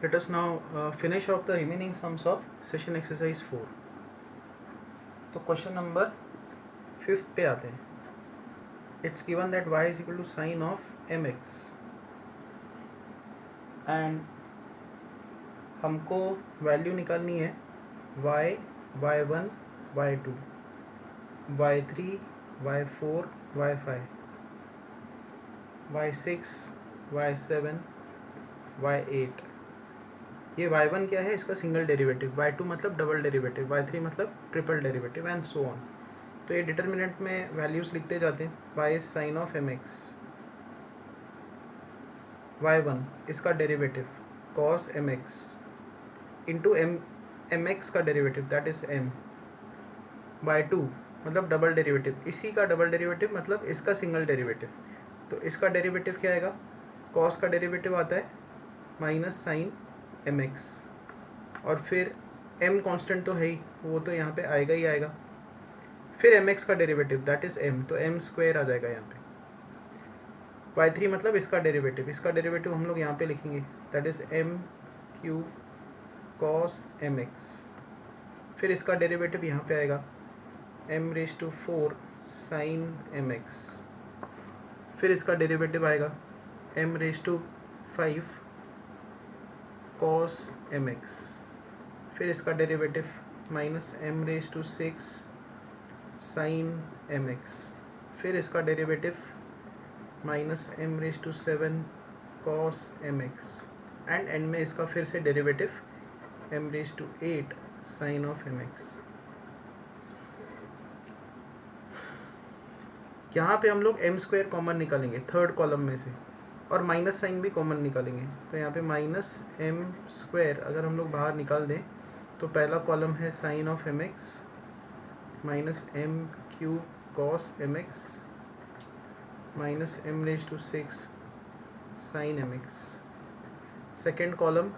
Let us now finish off the remaining sums of session exercise 4. तो question number 5 पे आते हैं. It's given that y is equal to sin of mx and हमको value निकालनी है y, y1, y2, y3, y4, y5, y6, y7, y8. ये y1 क्या है, इसका सिंगल डेरिवेटिव, y2 मतलब डबल डेरिवेटिव, y3 मतलब triple derivative and so on. तो ये डिटर्मिनेंट में वैल्यूज़ लिखते जाते हैं. y is sine of mx, y1 इसका derivative cos mx into mx का derivative that is m, y2 मतलब डबल डेरिवेटिव, इसी का डबल डेरिवेटिव मतलब इसका सिंगल डेरिवेटिव. तो इसका डेरिवेटिव क्या आएगा, cos का डेरिवेटिव आता है माइनस साइन mx और फिर m कांस्टेंट तो है ही, वो तो यहाँ पे आएगा ही आएगा. फिर mx का डेरिवेटिव दैट इज m, तो m स्क्वायर आ जाएगा यहाँ पे. y3 मतलब इसका डेरिवेटिव हम लोग यहाँ पे लिखेंगे that is m cube cos mx. फिर इसका डेरिवेटिव यहाँ पे आएगा m raise to 4 sine mx. फिर इसका डेरिवेटिव आएगा m raise to 5 cos mx. फिर इसका derivative minus m raise to 6 sine mx. फिर इसका derivative minus m raise to 7 cos mx and end में इसका फिर से derivative m raise to 8 sine of mx. यहाँ पे हम लोग m स्क्वायर कॉमन निकालेंगे थर्ड कॉलम में से और माइनस साइन भी कॉमन निकालेंगे. तो यहाँ पे माइनस m स्क्वायर अगर हम लोग बाहर निकाल दें तो पहला कॉलम है sine of mx minus m cube cos mx minus m raise to 6 sine mx. Second column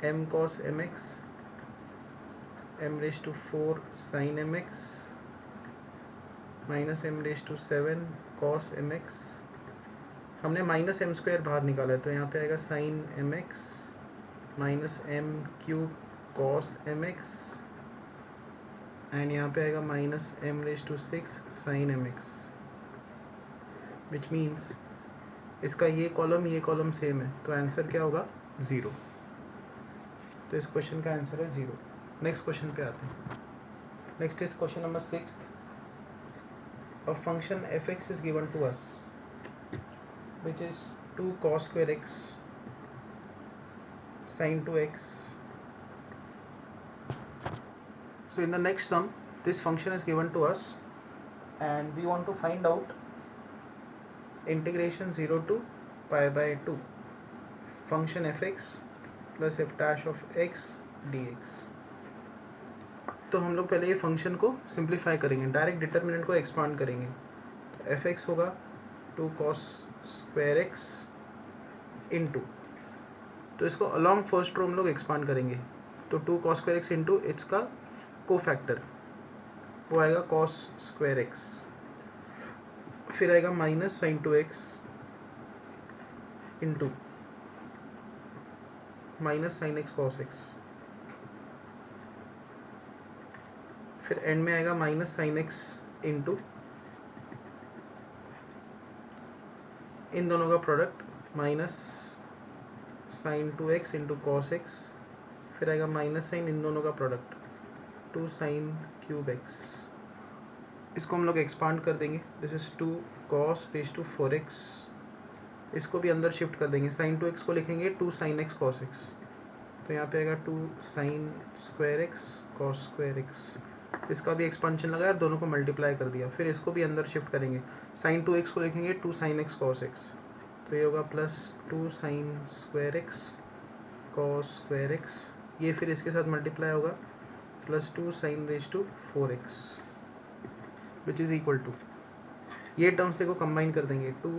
m cos mx m raise to 4 sine mx minus m raise to 7 cos mx. हमने minus m square बाहर निकाला है तो यहाँ पे आएगा sine mx minus m cube cos mx and यहाँ पे आएगा minus m raise to 6 sine mx, which means इसका ये कॉलम सेम है. तो आंसर क्या होगा 0. तो इस क्वेश्चन का आंसर है 0. नेक्स्ट क्वेश्चन पे आते हैं. Next is question number 6. A function fx is given to us which is 2 cos square x sin 2x. So in the next sum this function is given to us and we want to find out integration 0 to pi by 2 function fx plus f dash of x dx. तो हम लोग पहले ये function को simplify करेंगे, direct determinant को expand करेंगे. तो एफ एक्स होगा 2 cos स्क्वायर एक्स इंटू, तो इसको अलॉन्ग फर्स्ट रो हम लोग एक्सपांड करेंगे. तो 2 cos square x into its का को फैक्टर वो आएगा cos स्क्वायर एक्स. फिर आएगा minus sine 2x into minus sine x cos x. फिर एंड में आएगा माइनस साइन एक्स इंटू इन दोनों का product minus sine 2x into cos x. फिर आएगा माइनस साइन इन दोनों का प्रोडक्ट 2 साइन क्यूब एक्स. इसको हम लोग एक्सपांड कर देंगे. This is 2 cos raise to 4x. इसको भी अंदर शिफ्ट कर देंगे. साइन 2x को लिखेंगे 2 साइन एक्स कॉस एक्स. तो यहाँ पे आएगा 2 sine square x cos square x. इसका भी एक्सपांशन लगाया और दोनों को मल्टीप्लाई कर दिया. फिर इसको भी अंदर शिफ्ट करेंगे. साइन 2x को लिखेंगे 2 साइन एक्स कॉस एक्स. तो ये होगा plus 2 sine square x cos square x. ये फिर इसके साथ मल्टीप्लाई होगा plus 2 sine raise to 4x which is equal to, ये टर्म्स को कंबाइन कर देंगे 2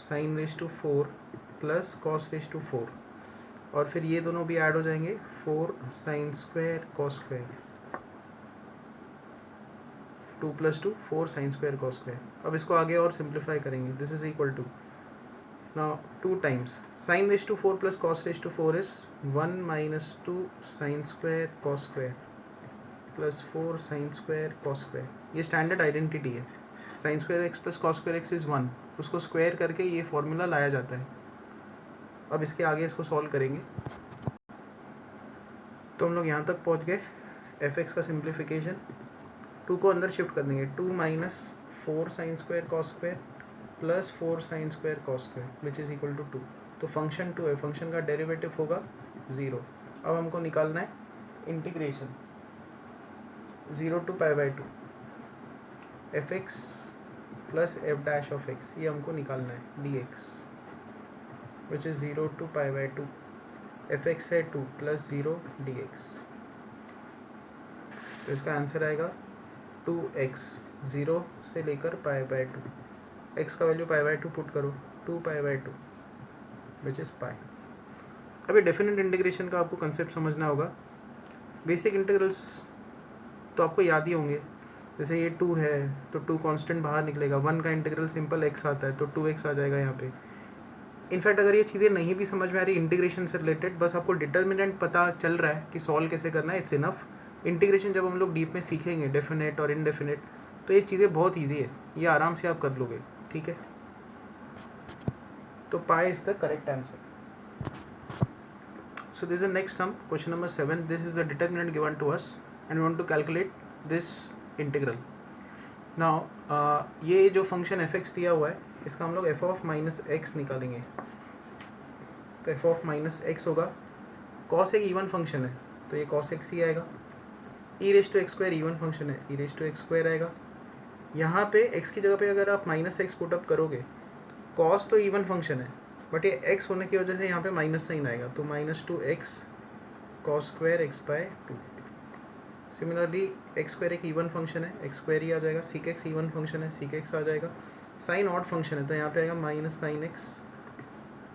sine raise to 4 plus cos raise to 4 और फिर ये दोनों भी ऐड हो जाएंगे 4 sine square cos square 2 plus 2 4 sine square cos square. अब इसको आगे और सिंप्लीफाई करेंगे. This is equal to Now 2 times sin raised to 4 plus cos raised to 4 is 1 minus 2 sin square cos square plus 4 sin square cos square. ये standard identity है. sin square x plus cos square x is 1. उसको square करके ये formula लाया जाता है. अब इसके आगे इसको सॉल्व करेंगे. तो हम लोग यहाँ तक पहुँच गए. एफ एक्स का सिंप्लीफिकेशन 2 को अंदर शिफ्ट कर देंगे. 2 minus 4 sine square cos square plus 4 sine square cos square which is equal to 2. तो फंक्शन 2 है. फंक्शन का डेरिवेटिव होगा 0. अब हमको निकालना है integration 0 to π/2 f x plus f dash of x. ये हमको निकालना है d x which is 0 to π/2 f x है 2 प्लस 0 डी एक्स. तो इसका आंसर आएगा 2x 0 से लेकर π/2. x का वैल्यू π/2 पुट करो 2 π/2 विच इज़ पाई. अभी डेफिनेट इंटीग्रेशन का आपको कंसेप्ट समझना होगा. बेसिक इंटीग्रल्स तो आपको याद ही होंगे. जैसे ये 2 है तो 2 कांस्टेंट बाहर निकलेगा. 1 का इंटीग्रल सिंपल x आता है तो 2x आ जाएगा यहाँ पे. इनफैक्ट अगर ये चीज़ें नहीं भी समझ में आ रही इंटीग्रेशन से रिलेटेड, बस आपको डिटर्मिनेंट पता चल रहा है कि सॉल्व कैसे करना है, इट्स इनफ. इंटीग्रेशन जब हम लोग डीप में सीखेंगे डेफिनेट और इनडेफिनेट तो ये चीज़ें बहुत ईजी है. ये आराम से आप कर लोगे. ठीक है. तो pi is the correct answer. So this is the next sum, question number 7. This is the determinant given to us and we want to calculate this integral. Now ये जो फंक्शन f(x) दिया हुआ है इसका हम लोग f of minus x निकालेंगे. तो f of minus x होगा. cos एक इवन फंक्शन है तो ये cos x ही आएगा. e raised to x square even function है, e raised to x square आएगा. यहाँ पे x की जगह पे अगर आप माइनस एक्स पुटअप करोगे, cos तो इवन फंक्शन है बट ये x होने की वजह से यहाँ पे माइनस साइन आएगा. तो -2x cos square x/2. Similarly x square एक इवन फंक्शन है, x स्क्वायर ही आ जाएगा. sec x इवन फंक्शन है, sec x आ जाएगा. साइन ऑड फंक्शन है तो यहाँ पे आएगा minus sine x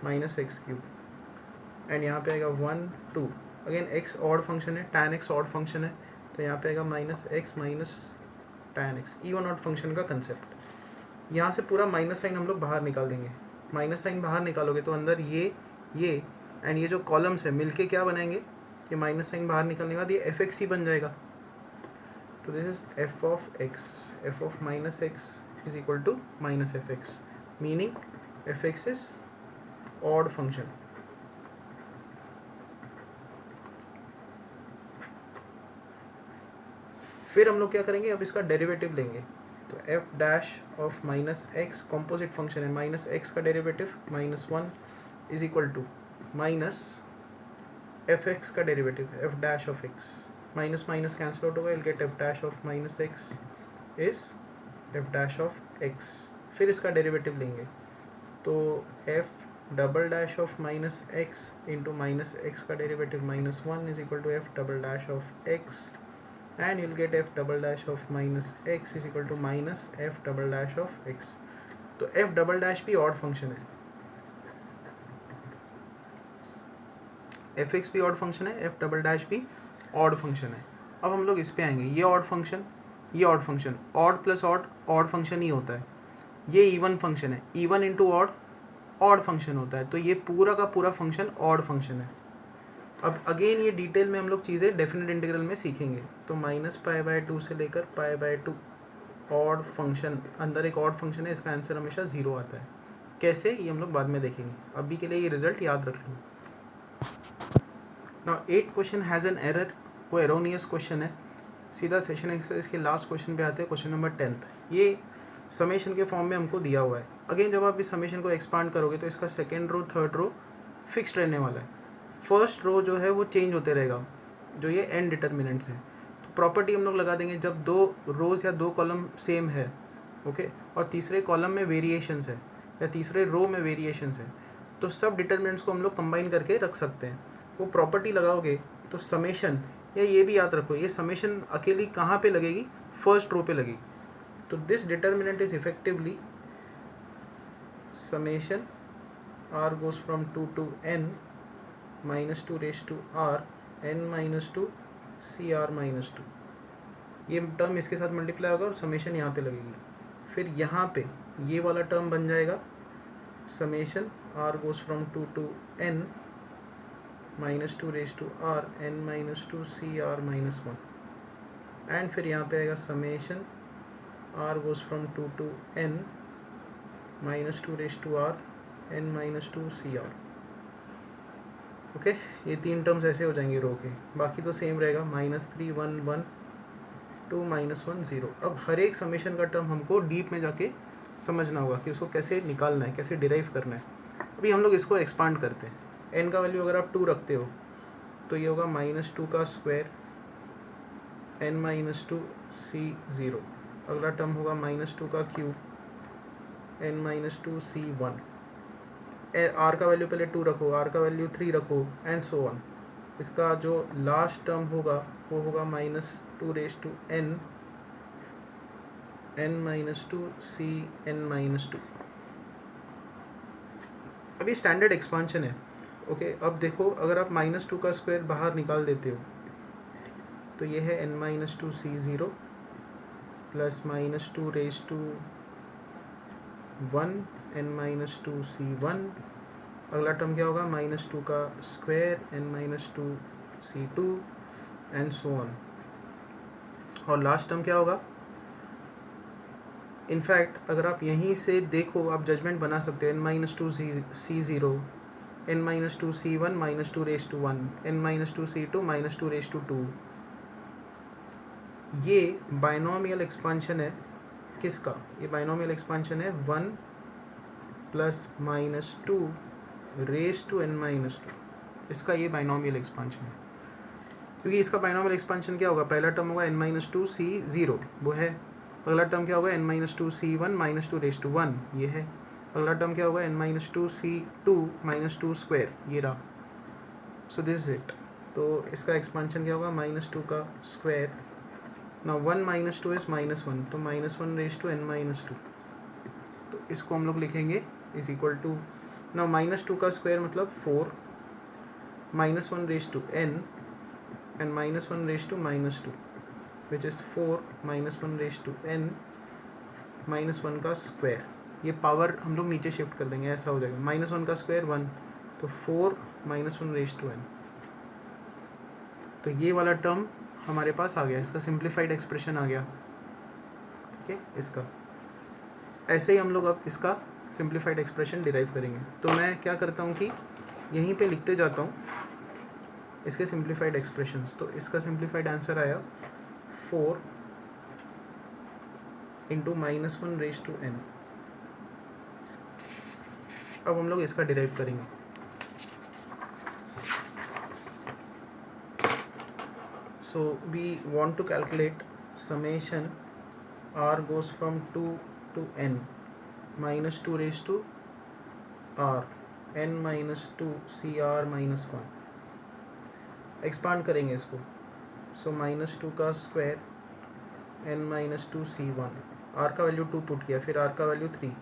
minus x cube. And यहाँ पे आएगा 1 2. अगेन x ऑड फंक्शन है, tan x ऑड फंक्शन है तो यहाँ पे आएगा minus x minus tan x. Even odd function का कंसेप्ट. यहाँ से पूरा माइनस साइन हम लोग बाहर निकाल देंगे. माइनस साइन बाहर निकालोगे तो अंदर ये एंड ये जो कॉलम्स है मिलके क्या बनाएंगे, ये माइनस साइन बाहर निकालने के बाद ये एफ एक्स ही बन जाएगा. तो this is f of x. F of minus x is equal to minus f x, meaning f x is odd function. फिर हम लोग क्या करेंगे, अब इसका डेरिवेटिव लेंगे. तो f dash of minus x composite function है, माइनस एक्स का derivative -1 is equal to minus f x का derivative f dash of x. Minus minus cancel out होगा, will get f dash of minus x is f dash of x. फिर इसका derivative लेंगे तो f double dash of minus x into minus x का derivative -1 is equal to f double dash of x and you'll get f double dash of minus x is equal to minus f double dash of x. तो f double dash भी odd function है, f(x) भी odd function है, f double dash भी odd function है. अब हम लोग इस पे आएंगे. ये ऑड फंक्शन, ये odd function, odd plus odd function ही होता है. ये इवन फंक्शन है, इवन इंटू ऑड फंक्शन होता है. तो ये पूरा का पूरा फंक्शन ऑड फंक्शन है. अब अगेन ये डिटेल में हम लोग चीज़ें डेफिनेट इंटीग्रल में सीखेंगे. तो -π/2 से लेकर π/2 ऑड फंक्शन, अंदर एक ऑड फंक्शन है, इसका आंसर हमेशा 0 आता है. कैसे, ये हम लोग बाद में देखेंगे. अभी के लिए ये रिजल्ट याद रख लो. Now 8 question has an error. वो एरोनियस क्वेश्चन है. सीधा सेशन एक्सरसाइज के लास्ट क्वेश्चन पे आते हैं, क्वेश्चन नंबर 10. ये समेशन के फॉर्म में हमको दिया हुआ है. अगेन जब आप इस समेशन को एक्सपांड करोगे तो इसका second row third row fixed रहने वाला है. फर्स्ट रो जो है वो चेंज होते रहेगा, जो ये एन डिटर्मिनेंट्स हैं. तो प्रॉपर्टी हम लोग लगा देंगे जब 2 रोज़ या 2 कॉलम सेम है, ओके, और तीसरे कॉलम में वेरिएशंस है या तीसरे रो में वेरिएशंस है, तो सब डिटर्मिनेंट्स को हम लोग कंबाइन करके रख सकते हैं. वो प्रॉपर्टी लगाओगे तो समेशन, या ये भी याद रखो, ये समेशन अकेली कहाँ पे लगेगी, फर्स्ट रो पे लगेगी. तो this determinant is effectively summation r goes from 2 to n -2 raised to r n -2 cr -2. ये टर्म इसके साथ मल्टीप्लाई होगा और समेशन यहाँ पे लगेगी. फिर यहाँ पे ये वाला टर्म बन जाएगा summation r goes from 2 to n minus two raise to r n minus two C r minus one, and फिर यहाँ पे आएगा summation r goes from 2 to n minus two raise to r n minus two C r. Okay, ये तीन terms ऐसे हो जाएंगे रो के, बाकी तो सेम रहेगा -3 1 1 2 -1 0। अब हर एक समेशन का टर्म हमको डीप में जाके समझना होगा कि उसको कैसे निकालना है, कैसे डिराइव करना है। अभी हम लोग इसको एक्सपांड करते हैं। n का वैल्यू अगर आप 2 रखते हो तो ये होगा -2 का square n minus two C 0। अगला टर्म होगा -2 का cube n minus two C 1। r का वैल्यू पहले 2 रखो, r का वैल्यू 3 रखो, एंड सो ऑन। इसका जो लास्ट टर्म होगा वो होगा -2 raise to n minus two C n minus two. अभी स्टैंडर्ड एक्सपांशन है। ओके, अब देखो अगर आप -2 का स्क्वायर बाहर निकाल देते हो तो ये है n minus two C 0 plus -2 raise to 1 n minus two C 1। अगला टर्म क्या होगा, -2 का square n minus two C 2 and so on. और लास्ट टर्म क्या होगा, इनफैक्ट अगर आप यहीं से देखो आप जजमेंट बना सकते हो, n minus two C 0 n minus two C 1 -2 raise to 1 n minus two C 2 -2 raise to 2। ये बाइनोमियल एक्सपांशन है किसका, ये बाइनोमियल एक्सपांशन है 1 plus -2 raise to n minus two. इसका ये बाइनोमियल एक्सपांशन है, क्योंकि इसका बाइनोमियल एक्सपांशन क्या होगा, पहला टर्म होगा n माइनस टू सी 0 वो है, अगला टर्म क्या होगा n minus two C 1 -2 raise to 1 ये है, अगला टर्म क्या होगा n minus two C 2 -2 square ये रहा। So this is it. तो इसका एक्सपांशन क्या होगा, -2 का स्क्वायर, ना 1 -2 इज -1, तो -1 raise to n minus two. तो इसको हम लोग लिखेंगे इज इक्वल टू, ना -2 का स्क्वायर मतलब 4 -1 raise to n and -1 raise to -2 which is 4 -1 raise to n -1 का स्क्वायर। ये पावर हम लोग नीचे शिफ्ट कर देंगे, ऐसा हो जाएगा -1 का स्क्वायर 1, तो 4 -1 रेज टू n। तो ये वाला टर्म हमारे पास आ गया, इसका सिंप्लीफाइड एक्सप्रेशन आ गया। ठीक है, इसका ऐसे ही हम लोग अब इसका सिंप्लीफाइड एक्सप्रेशन डिराइव करेंगे। तो मैं क्या करता हूँ कि यहीं पे लिखते जाता हूँ इसके सिंप्लीफाइड एक्सप्रेशंस। तो इसका सिंप्लीफाइड आंसर आया 4 इंटू -1 रेज टू n। अब हम लोग इसका डिराइव करेंगे। So we want to calculate summation r goes from 2 to n -2 raised to r n minus 2 cr minus 1। Expand करेंगे इसको। सो -2 का square n minus two c1, r का वैल्यू 2 पुट किया, फिर r का value 3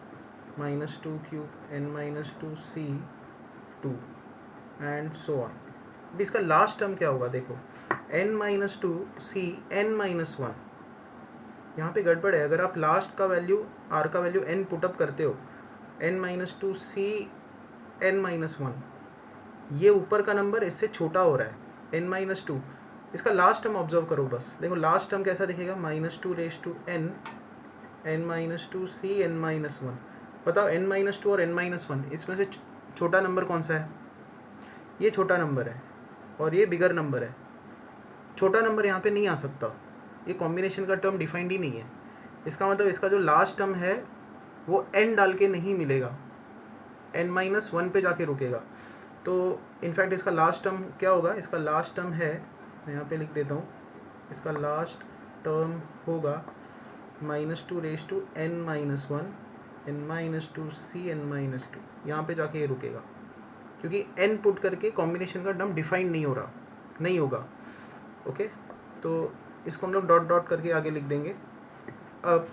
-2 cube n minus two c2 and so on. अब इसका last term क्या होगा, देखो n minus two C n minus 1। यहाँ पे गड़बड़ है, अगर आप लास्ट का वैल्यू r का वैल्यू n पुटअप करते हो n minus two C n minus 1, ये ऊपर का नंबर इससे छोटा हो रहा है n माइनस टू। इसका लास्ट टर्म ऑब्जर्व करो बस, देखो लास्ट टर्म कैसा दिखेगा, -2 raise to n minus two C n minus 1। बताओ n माइनस टू और n माइनस 1 इसमें से छोटा नंबर कौन सा है, ये छोटा नंबर है और ये बिगर नंबर है। छोटा नंबर यहाँ पे नहीं आ सकता, ये कॉम्बिनेशन का टर्म डिफाइंड ही नहीं है। इसका मतलब इसका जो लास्ट टर्म है वो n डाल के नहीं मिलेगा, n माइनस 1 पे जाके रुकेगा। तो इनफैक्ट इसका लास्ट टर्म क्या होगा, इसका लास्ट टर्म है, मैं यहाँ पे लिख देता हूँ, इसका लास्ट टर्म होगा -2 raise to n minus 1 n minus two C n minus 2। यहाँ पे जाके ये रुकेगा, क्योंकि n पुट करके कॉम्बिनेशन का टर्म डिफाइंड नहीं हो रहा, नहीं होगा। ओके, तो इसको हम लोग डॉट डॉट करके आगे लिख देंगे। अब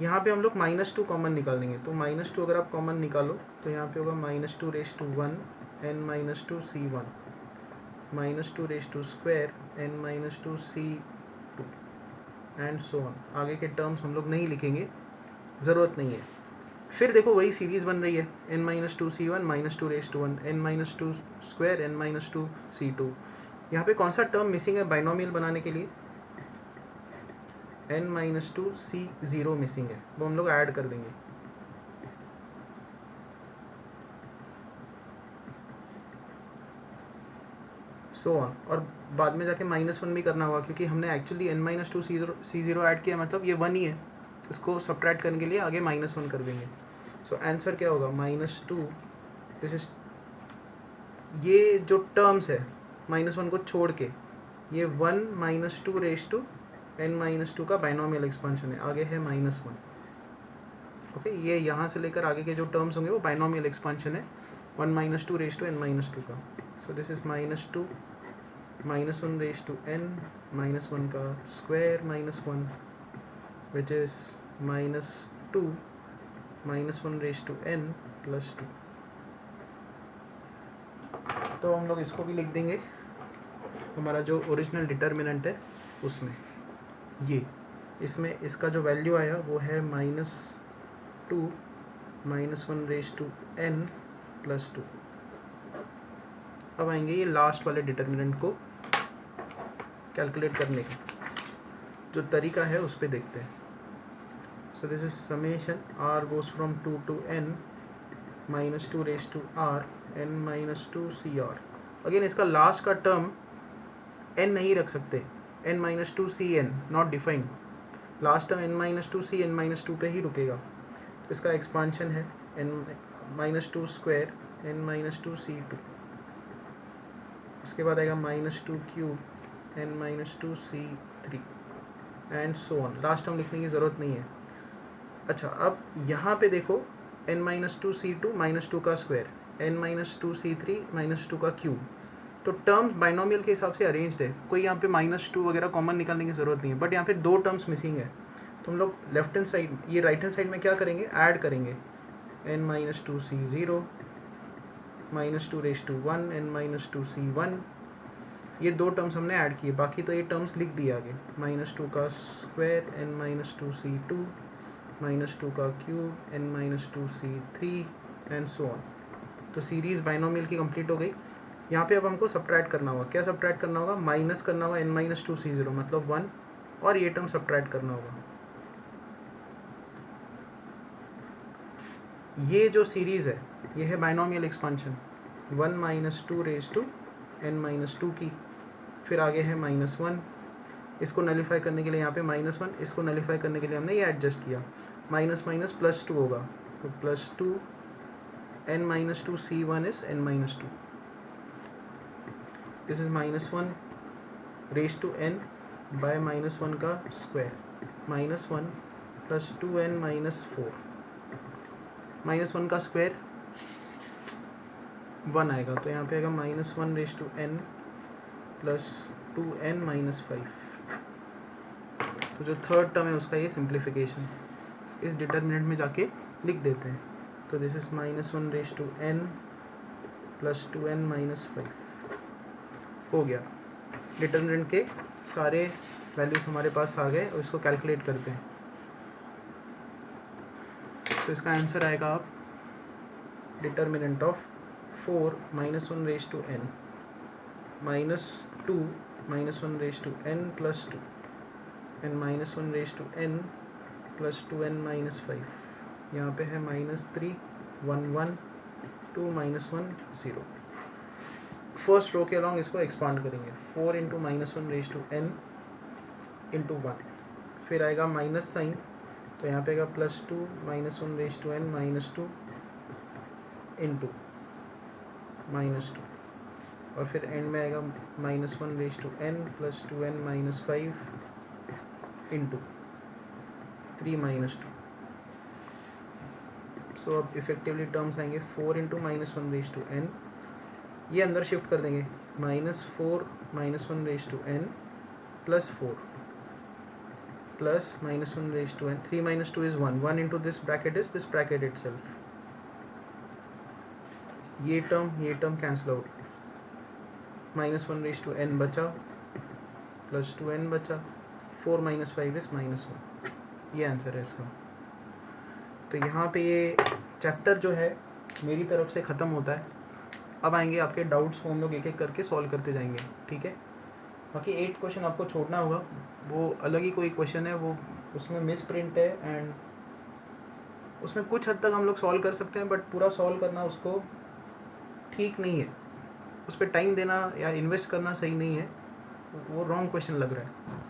यहाँ पे हम लोग -2 कॉमन निकाल देंगे, तो -2 अगर आप कॉमन निकालो तो यहाँ पे होगा -2 raise to 1 n minus two c1 -2 raise to square n minus two c2 and so on. आगे के टर्म्स हम लोग नहीं लिखेंगे, ज़रूरत नहीं है। फिर देखो वही सीरीज़ बन रही है, n-2c1 -2 n-2 square n-2 c2। यहाँ पे कौन सा टर्म मिसिंग है बाइनोमियल बनाने के लिए? n-2 c0 मिसिंग है, वो हम लोग ऐड कर देंगे। सो ऑन, और बाद में जाके -1 भी करना होगा, क्योंकि हमने एक्चुअली n-2 c0 ऐड किया, मतलब ये 1 ही है, उसको सब्ट्रैक्ट करने के लिए आगे -1 कर देंगे। सो आंसर क्या होगा? -2, दिस इज, ये जो टर्म्स है -1 को छोड़ के, ये 1 -2 रेज टू n-2 का बाइनोमियल एक्सपेंशन है, आगे है -1। ओके, ये यहाँ से लेकर आगे के जो टर्म्स होंगे वो बाइनोमियल एक्सपेंशन है 1 -2 रेज टू n-2 का। So this is -2 -1 raise to n -1 का square -1, which is -2 -1 raise to n +2। तो हम लोग इसको भी लिख देंगे हमारा जो ओरिजिनल डिटर्मिनेंट है उसमें, ये इसमें इसका जो वैल्यू आया वो है -2 -1 रेज टू n +2। अब आएंगे ये लास्ट वाले डिटर्मिनेंट को कैलकुलेट करने का जो तरीका है, उस पर देखते हैं। So this is summation r goes from 2 to n -2 raise to r n-2 cr। Again इसका लास्ट का टर्म n नहीं रख सकते, n-2 cn not defined, last term n-2 c n-2 पे ही रुकेगा। तो इसका एक्सपांशन है n-2 स्क्वायर n-2 c2, उसके बाद आएगा -2 cube n-2 c3 and so on. Last term लिखने की ज़रूरत नहीं है। अच्छा, अब यहाँ पे देखो n-2 c2 -2 का स्क्वायर n-2 c3 -2 का क्यूब, तो टर्म्स बाइनोमियल के हिसाब से अरेंज्ड है, कोई यहाँ पे -2 वगैरह कॉमन निकालने की ज़रूरत नहीं है। बट यहाँ पे 2 टर्म्स मिसिंग है, तो हम लोग लेफ्ट हैंड साइड, ये राइट हैंड साइड में क्या करेंगे? ऐड करेंगे n-2 c0 -2 raise to 1 n-2 c1, ये 2 टर्म्स हमने ऐड किए, बाकी तो ये टर्म्स लिख दिए आगे, -2 का स्क्वायर n-2 c2 -2 का cube n-2 c3 and so on. तो सीरीज़ बाइनोमियल की कंप्लीट हो गई। यहाँ पे अब हमको सब्ट्रैक्ट करना होगा। क्या सब्ट्रैक्ट करना होगा? माइनस करना होगा n-2 c0 मतलब 1, और ये टर्म सब्ट्रैक्ट करना होगा। ये जो सीरीज़ है ये है binomial expansion 1 -2 raise to n-2 की, फिर आगे है -1, इसको नलीफाई करने के लिए यहाँ पे -1, इसको नलीफाई करने के लिए हमने ये एडजस्ट किया, -+2 होगा, तो +2 n-2 c1 is n-2, this is -1 raise to n by -1 का स्क्वायर, -1 + 2n - 4, -1 का स्क्वायर 1 आएगा, तो यहाँ पे आएगा -1 रेज टू n + 2n - 5। तो जो थर्ड टर्म है उसका ये सिंप्लीफिकेशन इस डिटर्मिनेंट में जाके लिख देते हैं। तो this is -1 raise to n + 2n - 5 हो गया। डिटर्मिनेंट के सारे वैल्यूज हमारे पास आ गए और इसको कैलकुलेट करते हैं। तो इसका आंसर आएगा आप determinant of 4 -1 raise to n -2 -1 raise to n + 2 and -1 raise to n + 2n - 5। यहाँ पे है -3 1 1 2 -1 0। फर्स्ट रो के अलॉन्ग इसको एक्सपांड करेंगे, 4 × -1 रेज टू n × 1, फिर आएगा माइनस साइन, तो यहाँ पे आएगा +2 -1 रेज टू n -2 × -2, और फिर एंड में आएगा -1 रेज टू n + 2n - 5 × 3 -2। सो अब इफेक्टिवली टर्म्स आएंगे 4 × -1 रेज टू n, ये अंदर शिफ्ट कर देंगे, -4 -1 raise to n + 4 + -1 raise to n, 3 - 2 is 1, 1 into this bracket is this bracket itself, ये term cancel out, -1 raise to n बचा + 2n बचा, 4 - 5 is -1, ये आंसर है इसका। तो यहाँ पे ये चैप्टर जो है मेरी तरफ से ख़त्म होता है। अब आएंगे आपके डाउट्स को हम लोग एक एक करके सॉल्व करते जाएंगे, ठीक है। बाकी 8 क्वेश्चन आपको छोड़ना होगा, वो अलग ही कोई क्वेश्चन है, वो उसमें मिस प्रिंट है एंड उसमें कुछ हद तक हम लोग सॉल्व कर सकते हैं, बट पूरा सॉल्व करना उसको ठीक नहीं है, उस पर टाइम देना या इन्वेस्ट करना सही नहीं है, वो रॉन्ग क्वेश्चन लग रहा है।